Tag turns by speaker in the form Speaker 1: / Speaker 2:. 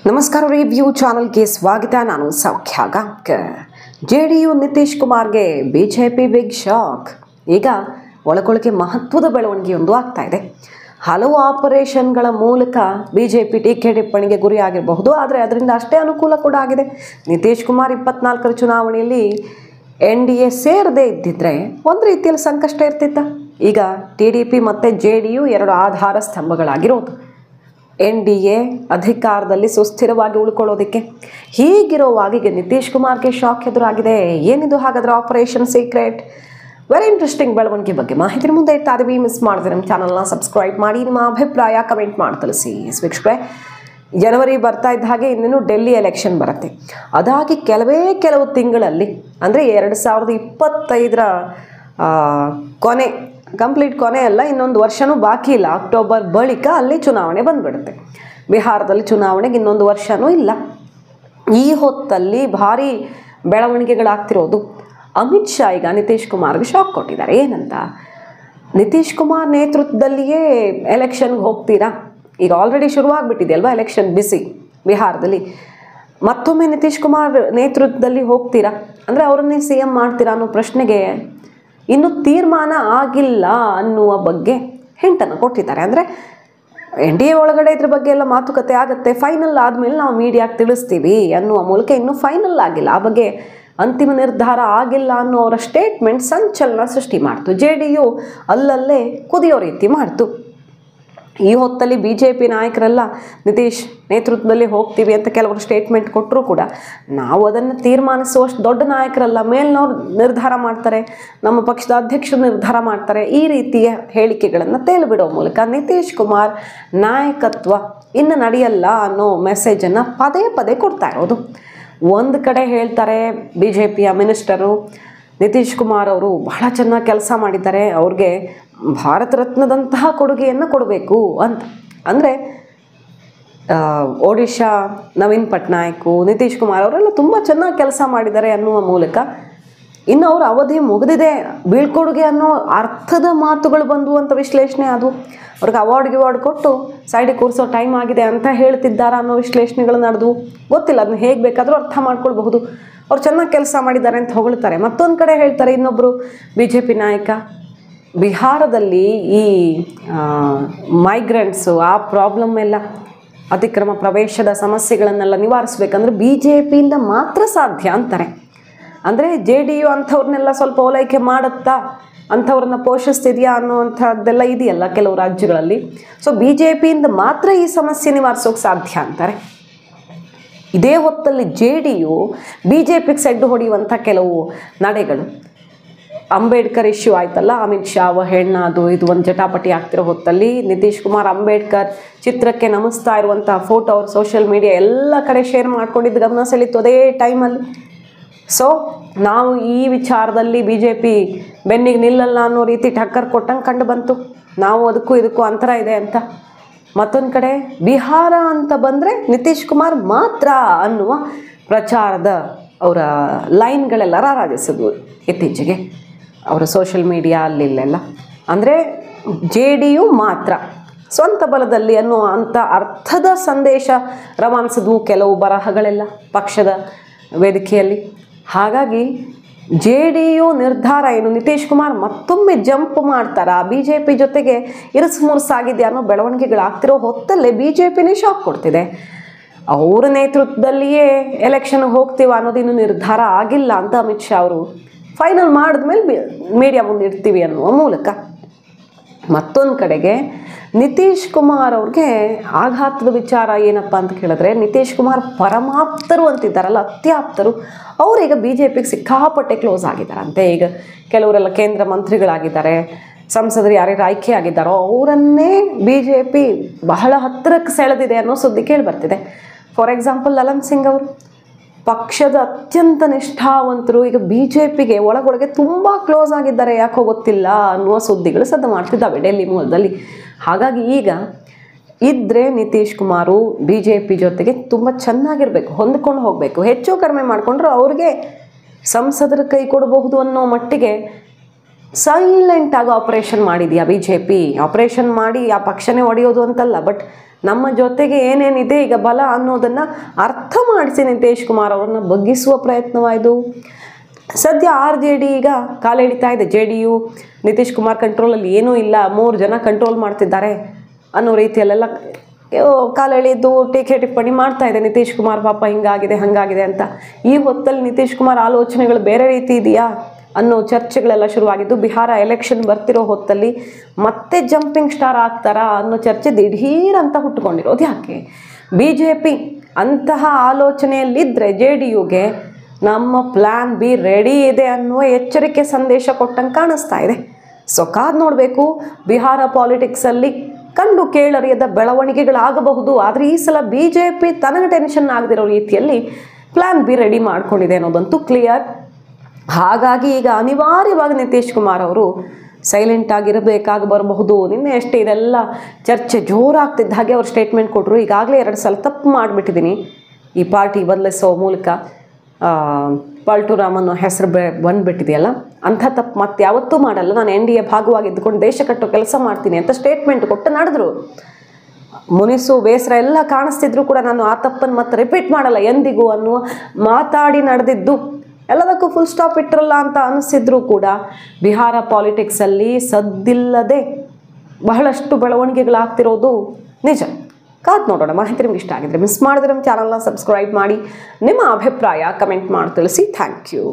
Speaker 1: ನಮಸ್ಕಾರ ರಿವ್ಯೂ ಚಾನಲ್ಗೆ ಸ್ವಾಗತ. ನಾನು ಸೌಖ್ಯ ಗಾಂವ್ಕರ್. ಜೆಡಿಯು ನಿತೀಶ್ ಕುಮಾರ್ಗೆ ಬಿಜೆಪಿ ಬಿಗ್ ಶಾಕ್. ಈಗ ಒಳಗೊಳಗೆ ಮಹತ್ವದ ಬೆಳವಣಿಗೆಯೊಂದು ಆಗ್ತಾ ಇದೆ. ಹಲವು ಆಪರೇಷನ್ಗಳ ಮೂಲಕ ಬಿಜೆಪಿ ಟೀಕೆ ಟಿಪ್ಪಣಿಗೆ ಗುರಿಯಾಗಿರಬಹುದು, ಆದರೆ ಅದರಿಂದ ಅಷ್ಟೇ ಅನುಕೂಲ ಕೂಡ ಆಗಿದೆ. ನಿತೀಶ್ ಕುಮಾರ್ 24ರ ಚುನಾವಣೆಯಲ್ಲಿ NDA ಸೇರದೇ ಇದ್ದಿದ್ರೆ ಒಂದು ರೀತಿಯಲ್ಲಿ ಸಂಕಷ್ಟ ಇರ್ತಿತ್ತ. ಈಗ TDP ಮತ್ತು JDU ಎರಡು ಆಧಾರ ಸ್ತಂಭಗಳಾಗಿರೋದು. NDA ಅಧಿಕಾರದಲ್ಲಿ ಸುಸ್ಥಿರವಾಗಿ ಉಳ್ಕೊಳ್ಳೋದಕ್ಕೆ. ಹೀಗಿರುವಾಗ ಈಗ ನಿತೀಶ್ ಕುಮಾರ್ಗೆ ಶಾಕ್ ಎದುರಾಗಿದೆ. ಏನಿದು ಹಾಗಾದ್ರೆ ಆಪರೇಷನ್ ಸೀಕ್ರೆಟ್? ವೆರಿ ಇಂಟ್ರೆಸ್ಟಿಂಗ್ ಬೆಳವಣಿಗೆ ಬಗ್ಗೆ ಮಾಹಿತಿ ಮುಂದೆ ಇಡ್ತಾ ಇದೀವಿ. ಮಿಸ್ ಮಾಡಿದ್ರೆ ನಮ್ಮ ಚಾನಲ್ನ ಸಬ್ಸ್ಕ್ರೈಬ್ ಮಾಡಿ, ನಿಮ್ಮ ಅಭಿಪ್ರಾಯ ಕಮೆಂಟ್ ಮಾಡಿ ತಿಳಿಸಿ. ವೀಕ್ಷಕರೇ, ಜನವರಿ ಬರ್ತಾ ಇದ್ದ ಹಾಗೆ ಇನ್ನೇನು ಡೆಲ್ಲಿ ಎಲೆಕ್ಷನ್ ಬರುತ್ತೆ. ಅದಾಗಿ ಕೆಲವು ತಿಂಗಳಲ್ಲಿ ಅಂದರೆ 2025ರ ಕೊನೆ, ಕಂಪ್ಲೀಟ್ ಕೊನೆ ಅಲ್ಲ, ಇನ್ನೊಂದು ವರ್ಷನೂ ಬಾಕಿ ಇಲ್ಲ. ಅಕ್ಟೋಬರ್ ಬಳಿಕ ಅಲ್ಲಿ ಚುನಾವಣೆ ಬಂದುಬಿಡುತ್ತೆ. ಬಿಹಾರದಲ್ಲಿ ಚುನಾವಣೆಗೆ ಇನ್ನೊಂದು ವರ್ಷನೂ ಇಲ್ಲ. ಈ ಹೊತ್ತಲ್ಲಿ ಭಾರಿ ಬೆಳವಣಿಗೆಗಳಾಗ್ತಿರೋದು. ಅಮಿತ್ ಶಾ ಈಗ ನಿತೀಶ್ ಕುಮಾರ್ಗೆ ಶಾಕ್ ಕೊಟ್ಟಿದ್ದಾರೆ. ಏನಂತ? ನಿತೀಶ್ ಕುಮಾರ್ ನೇತೃತ್ವದಲ್ಲಿಯೇ ಎಲೆಕ್ಷನ್ಗೆ ಹೋಗ್ತೀರಾ? ಈಗ ಆಲ್ರೆಡಿ ಶುರುವಾಗ್ಬಿಟ್ಟಿದೆ ಅಲ್ವಾ ಎಲೆಕ್ಷನ್ ಬಿಸಿ ಬಿಹಾರದಲ್ಲಿ. ಮತ್ತೊಮ್ಮೆ ನಿತೀಶ್ ಕುಮಾರ್ ನೇತೃತ್ವದಲ್ಲಿ ಹೋಗ್ತೀರಾ ಅಂದರೆ ಅವರನ್ನೇ CM ಮಾಡ್ತೀರಾ ಅನ್ನೋ ಪ್ರಶ್ನೆಗೆ ಇನ್ನೂ ತೀರ್ಮಾನ ಆಗಿಲ್ಲ ಅನ್ನುವ ಬಗ್ಗೆ ಹಿಂಟನ್ನು ಕೊಟ್ಟಿದ್ದಾರೆ. ಅಂದರೆ NDA ಒಳಗಡೆ ಇದ್ರ ಬಗ್ಗೆ ಎಲ್ಲ ಮಾತುಕತೆ ಆಗುತ್ತೆ, ಫೈನಲ್ ಆದಮೇಲೆ ನಾವು ಮೀಡಿಯಾಗೆ ತಿಳಿಸ್ತೀವಿ ಅನ್ನುವ ಮೂಲಕ ಇನ್ನೂ ಫೈನಲ್ ಆಗಿಲ್ಲ, ಆ ಬಗ್ಗೆ ಅಂತಿಮ ನಿರ್ಧಾರ ಆಗಿಲ್ಲ ಅನ್ನೋ ಅವರ ಸ್ಟೇಟ್ಮೆಂಟ್ ಸಂಚಲನ ಸೃಷ್ಟಿ ಮಾಡ್ತು. JDU ಅಲ್ಲಲ್ಲೇ ಕುದಿಯೋ ರೀತಿ ಮಾಡ್ತು. ಈ ಹೊತ್ತಲ್ಲಿ BJP ನಾಯಕರೆಲ್ಲ ನಿತೀಶ್ ನೇತೃತ್ವದಲ್ಲಿ ಹೋಗ್ತೀವಿ ಅಂತ ಕೆಲವರು ಸ್ಟೇಟ್ಮೆಂಟ್ ಕೊಟ್ಟರೂ ಕೂಡ ನಾವು ಅದನ್ನು ತೀರ್ಮಾನಿಸುವಷ್ಟು ದೊಡ್ಡ ನಾಯಕರಲ್ಲ, ಮೇಲ್ನವ್ರು ನಿರ್ಧಾರ ಮಾಡ್ತಾರೆ, ನಮ್ಮ ಪಕ್ಷದ ಅಧ್ಯಕ್ಷರು ನಿರ್ಧಾರ ಮಾಡ್ತಾರೆ, ಈ ರೀತಿಯ ಹೇಳಿಕೆಗಳನ್ನು ತೇಲಿಬಿಡೋ ಮೂಲಕ ನಿತೀಶ್ ಕುಮಾರ್ ನಾಯಕತ್ವ ಇನ್ನು ನಡೆಯಲ್ಲ ಅನ್ನೋ ಮೆಸೇಜನ್ನು ಪದೇ ಪದೇ ಕೊಡ್ತಾ ಇರೋದು. ಒಂದು ಕಡೆ ಹೇಳ್ತಾರೆ BJPಯ ಮಿನಿಸ್ಟರು ನಿತೀಶ್ ಕುಮಾರ್ ಅವರು ಬಹಳ ಚೆನ್ನಾಗಿ ಕೆಲಸ ಮಾಡಿದ್ದಾರೆ, ಅವ್ರಿಗೆ ಭಾರತ ರತ್ನದಂತಹ ಕೊಡುಗೆಯನ್ನು ಕೊಡಬೇಕು ಅಂತ. ಅಂದರೆ ಒಡಿಶಾ ನವೀನ್ ಪಟ್ನಾಯಕ್, ನಿತೀಶ್ ಕುಮಾರ್ ಅವರೆಲ್ಲ ತುಂಬ ಚೆನ್ನಾಗಿ ಕೆಲಸ ಮಾಡಿದ್ದಾರೆ ಅನ್ನುವ ಮೂಲಕ ಇನ್ನು ಅವರ ಅವಧಿ ಮುಗಿದಿದೆ, ಬೀಳ್ಕೊಡುಗೆ ಅನ್ನೋ ಅರ್ಥದ ಮಾತುಗಳು ಬಂದು ಅಂತ ವಿಶ್ಲೇಷಣೆ ಆದವು. ಅವ್ರಿಗೆ ಅವಾರ್ಡ್ ಕೊಟ್ಟು ಸೈಡಿಗೆ ಕೂರಿಸೋ ಟೈಮ್ ಆಗಿದೆ ಅಂತ ಹೇಳ್ತಿದ್ದಾರಾ ಅನ್ನೋ ವಿಶ್ಲೇಷಣೆಗಳು ನಡೆದವು. ಗೊತ್ತಿಲ್ಲ, ಅದನ್ನ ಹೇಗೆ ಬೇಕಾದರೂ ಅರ್ಥ ಮಾಡ್ಕೊಳ್ಬಹುದು. ಅವ್ರು ಚೆನ್ನಾಗಿ ಕೆಲಸ ಮಾಡಿದ್ದಾರೆ ಅಂತ ಹೊಗಳ್ತಾರೆ. ಮತ್ತೊಂದು ಕಡೆ ಹೇಳ್ತಾರೆ ಇನ್ನೊಬ್ಬರು BJP ನಾಯಕ, ಬಿಹಾರದಲ್ಲಿ ಈ ಮೈಗ್ರೆಂಟ್ಸು ಆ ಪ್ರಾಬ್ಲಮ್ ಎಲ್ಲ, ಅತಿಕ್ರಮ ಪ್ರವೇಶದ ಸಮಸ್ಯೆಗಳನ್ನೆಲ್ಲ ನಿವಾರಿಸ್ಬೇಕಂದ್ರೆ BJPಯಿಂದ ಮಾತ್ರ ಸಾಧ್ಯ ಅಂತಾರೆ. ಅಂದರೆ JDU ಅಂಥವ್ರನ್ನೆಲ್ಲ ಸ್ವಲ್ಪ ಓಲೈಕೆ ಮಾಡುತ್ತಾ, ಅಂಥವ್ರನ್ನ ಪೋಷಿಸ್ತಿದೆಯಾ ಅನ್ನುವಂಥದ್ದೆಲ್ಲ ಇದೆಯಲ್ಲ ಕೆಲವು ರಾಜ್ಯಗಳಲ್ಲಿ. ಸೊ BJPಯಿಂದ ಮಾತ್ರ ಈ ಸಮಸ್ಯೆ ನಿವಾರಿಸೋಕೆ ಸಾಧ್ಯ ಅಂತಾರೆ. ಇದೇ ಹೊತ್ತಲ್ಲಿ JDU BJPಗೆ ಸೆಡ್ಡು ಹೊಡೆಯುವಂಥ ಕೆಲವು ನಡೆಗಳು. ಅಂಬೇಡ್ಕರ್ ಇಶ್ಯೂ ಆಯ್ತಲ್ಲ, ಅಮಿತ್ ಶಾ ಹೆಣ್ಣ ಅದು ಇದು ಒಂದು ಜಟಾಪಟಿ ಆಗ್ತಿರೋ ಹೊತ್ತಲ್ಲಿ ನಿತೀಶ್ ಕುಮಾರ್ ಅಂಬೇಡ್ಕರ್ ಚಿತ್ರಕ್ಕೆ ನಮಿಸ್ತಾ ಇರುವಂಥ ಫೋಟೋ ಅವ್ರು ಸೋಷಿಯಲ್ ಮೀಡಿಯಾ ಎಲ್ಲ ಕಡೆ ಶೇರ್ ಮಾಡ್ಕೊಂಡಿದ್ದು ಗಮನ ಸೆಳೀತು ಅದೇ ಟೈಮಲ್ಲಿ. ಸೊ ನಾವು ಈ ವಿಚಾರದಲ್ಲಿ BJP ಬೆನ್ನಿಗೆ ನಿಲ್ಲಲ್ಲ ಅನ್ನೋ ರೀತಿ ಟಕ್ಕರ್ ಕೊಟ್ಟಂಗೆ ಕಂಡು ಬಂತು. ನಾವು ಅದಕ್ಕೂ ಇದಕ್ಕೂ ಅಂತರ ಇದೆ ಅಂತ. ಮತ್ತೊಂದು ಕಡೆ ಬಿಹಾರ ಅಂತ ಬಂದರೆ ನಿತೀಶ್ ಕುಮಾರ್ ಮಾತ್ರ ಅನ್ನುವ ಪ್ರಚಾರದ ಅವರ ಲೈನ್ಗಳೆಲ್ಲ ರಾರಾಜಿಸಿದ್ವು ಇತ್ತೀಚೆಗೆ ಅವರ ಸೋಷಿಯಲ್ ಮೀಡಿಯಾ ಅಲ್ಲಿಲ್ಲೆಲ್ಲ. ಅಂದರೆ JDU ಮಾತ್ರ ಸ್ವಂತ ಬಲದಲ್ಲಿ ಅನ್ನುವ ಅಂಥ ಅರ್ಥದ ಸಂದೇಶ ರವಾನಿಸಿದ್ವು ಕೆಲವು ಬರಹಗಳೆಲ್ಲ ಪಕ್ಷದ ವೇದಿಕೆಯಲ್ಲಿ. ಹಾಗಾಗಿ JDU ನಿರ್ಧಾರ ಏನು, ನಿತೀಶ್ ಕುಮಾರ್ ಮತ್ತೊಮ್ಮೆ ಜಂಪ್ ಮಾಡ್ತಾರಾ, BJP ಜೊತೆಗೆ ಇರಿಸುಮುರುಸಾಗಿದೆ ಅನ್ನೋ ಬೆಳವಣಿಗೆಗಳಾಗ್ತಿರೋ ಹೊತ್ತಲ್ಲೇ BJPನೇ ಶಾಕ್ ಕೊಡ್ತಿದೆ. ಅವರ ನೇತೃತ್ವದಲ್ಲಿಯೇ ಎಲೆಕ್ಷನ್ಗೆ ಹೋಗ್ತೀವ ಅನ್ನೋದು ಇನ್ನೂ ನಿರ್ಧಾರ ಆಗಿಲ್ಲ ಅಂತ ಅಮಿತ್ ಶಾ ಅವರು ಫೈನಲ್ ಮಾಡಿದ್ಮೇಲೆ ಮೀಡಿಯಾ ಮುಂದೆ ಇಡ್ತೀವಿ ಅನ್ನುವ ಮೂಲಕ. ಮತ್ತೊಂದು ಕಡೆಗೆ ನಿತೀಶ್ ಕುಮಾರ್ ಅವ್ರಿಗೆ ಆಘಾತದ ವಿಚಾರ ಏನಪ್ಪ ಅಂತ ಕೇಳಿದ್ರೆ, ನಿತೀಶ್ ಕುಮಾರ್ ಪರಮಾಪ್ತರು ಅಂತಿದ್ದಾರಲ್ಲ, ಅತ್ಯಾಪ್ತರು, ಅವರೀಗ BJPಗೆ ಸಿಕ್ಕಾಪಟ್ಟೆ ಕ್ಲೋಸ್ ಆಗಿದ್ದಾರಂತೆ. ಈಗ ಕೆಲವರೆಲ್ಲ ಕೇಂದ್ರ ಮಂತ್ರಿಗಳಾಗಿದ್ದಾರೆ, ಸಂಸದರು ಯಾರ್ಯಾರು ಆಯ್ಕೆ ಆಗಿದ್ದಾರೋ ಅವರನ್ನೇ BJP ಬಹಳ ಹತ್ತಿರಕ್ಕೆ ಸೆಳೆದಿದೆ ಅನ್ನೋ ಸುದ್ದಿ ಕೇಳಿ ಬರ್ತಿದೆ. ಫಾರ್ ಎಕ್ಸಾಂಪಲ್ ಲಲನ್ ಸಿಂಗ್ ಅವರು ಪಕ್ಷದ ಅತ್ಯಂತ ನಿಷ್ಠಾವಂತರು, ಈಗ BJPಗೆ ಒಳಗೊಳಗೆ ತುಂಬ ಕ್ಲೋಸ್ ಆಗಿದ್ದಾರೆ, ಯಾಕೋ ಗೊತ್ತಿಲ್ಲ ಅನ್ನುವ ಸುದ್ದಿಗಳು ಸದ್ದು ಮಾಡ್ತಿದ್ದಾವೆ ಡೆಲ್ಲಿ ಮೂಲದಲ್ಲಿ. ಹಾಗಾಗಿ ಈಗ ಇದ್ದರೆ ನಿತೀಶ್ ಕುಮಾರು BJP ಜೊತೆಗೆ ತುಂಬ ಚೆನ್ನಾಗಿರಬೇಕು, ಹೊಂದ್ಕೊಂಡು ಹೋಗಬೇಕು. ಹೆಚ್ಚು ಕಡಿಮೆ ಮಾಡಿಕೊಂಡ್ರು ಅವ್ರಿಗೆ ಸಂಸದರ ಕೈ ಕೊಡಬಹುದು ಅನ್ನೋ ಮಟ್ಟಿಗೆ ಸೈಲೆಂಟಾಗಿ ಆಪರೇಷನ್ ಮಾಡಿದೆಯಾ BJP? ಆಪರೇಷನ್ ಮಾಡಿ ಆ ಪಕ್ಷನೇ ಒಡೆಯೋದು ಅಂತಲ್ಲ, ಬಟ್ ನಮ್ಮ ಜೊತೆಗೆ ಏನೇನಿದೆ ಈಗ ಬಲ ಅನ್ನೋದನ್ನು ಅರ್ಥ ಮಾಡಿಸಿ ನಿತೀಶ್ ಕುಮಾರ್ ಅವರನ್ನು ಬಗ್ಗಿಸುವ ಪ್ರಯತ್ನವಾಯಿತು. ಸದ್ಯ RJD ಈಗ ಕಾಲೆಳಿತಾ ಇದೆ. JDU ನಿತೀಶ್ ಕುಮಾರ್ ಕಂಟ್ರೋಲಲ್ಲಿ ಏನೂ ಇಲ್ಲ, 3 ಜನ ಕಂಟ್ರೋಲ್ ಮಾಡ್ತಿದ್ದಾರೆ ಅನ್ನೋ ರೀತಿಯಲ್ಲೆಲ್ಲ ಕಾಲೆಳೆದು ಟೀಕೆ ಟಿಪ್ಪಣಿ ಮಾಡ್ತಾ ಇದೆ. ನಿತೀಶ್ ಕುಮಾರ್ ಪಾಪ ಹಿಂಗಾಗಿದೆ ಹಾಗಾಗಿದೆ ಅಂತ. ಈ ಹೊತ್ತಲ್ಲಿ ನಿತೀಶ್ ಕುಮಾರ್ ಆಲೋಚನೆಗಳು ಬೇರೆ ರೀತಿ ಇದೆಯಾ ಅನ್ನೋ ಚರ್ಚೆಗಳೆಲ್ಲ ಶುರುವಾಗಿದ್ದು, ಬಿಹಾರ ಎಲೆಕ್ಷನ್ ಬರ್ತಿರೋ ಹೊತ್ತಲ್ಲಿ ಮತ್ತೆ ಜಂಪಿಂಗ್ ಸ್ಟಾರ್ ಆಗ್ತಾರಾ ಅನ್ನೋ ಚರ್ಚೆ ದಿಢೀರ್ ಅಂತ ಹುಟ್ಟುಕೊಂಡಿರೋದು ಯಾಕೆ? BJP ಅಂತಹ ಆಲೋಚನೆಯಲ್ಲಿದ್ದರೆ JDUಗೆ ನಮ್ಮ ಪ್ಲ್ಯಾನ್ B ರೆಡಿ ಇದೆ ಅನ್ನುವ ಎಚ್ಚರಿಕೆ ಸಂದೇಶ ಕೊಟ್ಟಂಗೆ ಕಾಣಿಸ್ತಾ ಇದೆ. ಸೊ ಕಾದು ನೋಡಬೇಕು. ಬಿಹಾರ ಪಾಲಿಟಿಕ್ಸಲ್ಲಿ ಕಂಡು ಕೇಳರಿಯದ ಬೆಳವಣಿಗೆಗಳಾಗಬಹುದು. ಆದರೆ ಈ ಸಲ BJP ತನಗೆ ಟೆನ್ಷನ್ ಆಗದಿರೋ ರೀತಿಯಲ್ಲಿ ಪ್ಲ್ಯಾನ್ B ರೆಡಿ ಮಾಡ್ಕೊಂಡಿದೆ ಅನ್ನೋದಂತೂ ಕ್ಲಿಯರ್. ಹಾಗಾಗಿ ಈಗ ಅನಿವಾರ್ಯವಾಗಿ ನಿತೀಶ್ ಕುಮಾರ್ ಅವರು ಸೈಲೆಂಟ್ ಆಗಿರಬೇಕಾಗಿ ಬರಬಹುದು. ನಿನ್ನೆ ಅಷ್ಟೇ ಇದೆಲ್ಲ ಚರ್ಚೆ ಜೋರಾಗ್ತಿದ್ದ ಹಾಗೆ ಅವ್ರು ಸ್ಟೇಟ್ಮೆಂಟ್ ಕೊಟ್ಟರು, ಈಗಾಗಲೇ 2 ಸಲ ತಪ್ಪು ಮಾಡಿಬಿಟ್ಟಿದ್ದೀನಿ, ಈ ಪಾರ್ಟಿ ಬದಲಿಸೋ ಮೂಲಕ ಪಲ್ಟುರಾಮ್ ಅನ್ನೋ ಹೆಸರು ಬಂದುಬಿಟ್ಟಿದೆಯಲ್ಲ, ಅಂಥ ತಪ್ಪು ಮತ್ತೆ ಯಾವತ್ತೂ ಮಾಡಲ್ಲ, ನಾನು NDA ಭಾಗವಾಗಿ ಇದ್ದುಕೊಂಡು ದೇಶ ಕಟ್ಟೋ ಕೆಲಸ ಮಾಡ್ತೀನಿ ಅಂತ ಸ್ಟೇಟ್ಮೆಂಟ್ ಕೊಟ್ಟು ನಡೆದ್ರು. ಮುನಿಸು ಬೇಸರ ಎಲ್ಲ ಕಾಣಿಸ್ತಿದ್ರು ಕೂಡ ನಾನು ಆ ತಪ್ಪನ್ನು ಮತ್ತೆ ರಿಪೀಟ್ ಮಾಡಲ್ಲ ಎಂದಿಗೂ ಅನ್ನುವ ಮಾತಾಡಿ ನಡೆದಿದ್ದು ಎಲ್ಲದಕ್ಕೂ ಫುಲ್ ಸ್ಟಾಪ್ ಇಟ್ಟಿರಲ್ಲ ಅಂತ ಅನಿಸಿದ್ರು ಕೂಡ ಬಿಹಾರ ಪಾಲಿಟಿಕ್ಸಲ್ಲಿ ಸದ್ದಿಲ್ಲದೆ ಬಹಳಷ್ಟು ಬೆಳವಣಿಗೆಗಳಾಗ್ತಿರೋದು ನಿಜ. ಕಾದು ನೋಡೋಣ. ಮಾಹಿತಿ ನಿಮ್ಗೆ ಇಷ್ಟ ಆಗಿದ್ರೆ ಮಿಸ್ ಮಾಡಿದ್ರೆ ನಮ್ಮ ಚಾನಲ್ನ ಸಬ್ಸ್ಕ್ರೈಬ್ ಮಾಡಿ, ನಿಮ್ಮ ಅಭಿಪ್ರಾಯ ಕಮೆಂಟ್ ಮಾಡಿ ತಿಳಿಸಿ. Thank you.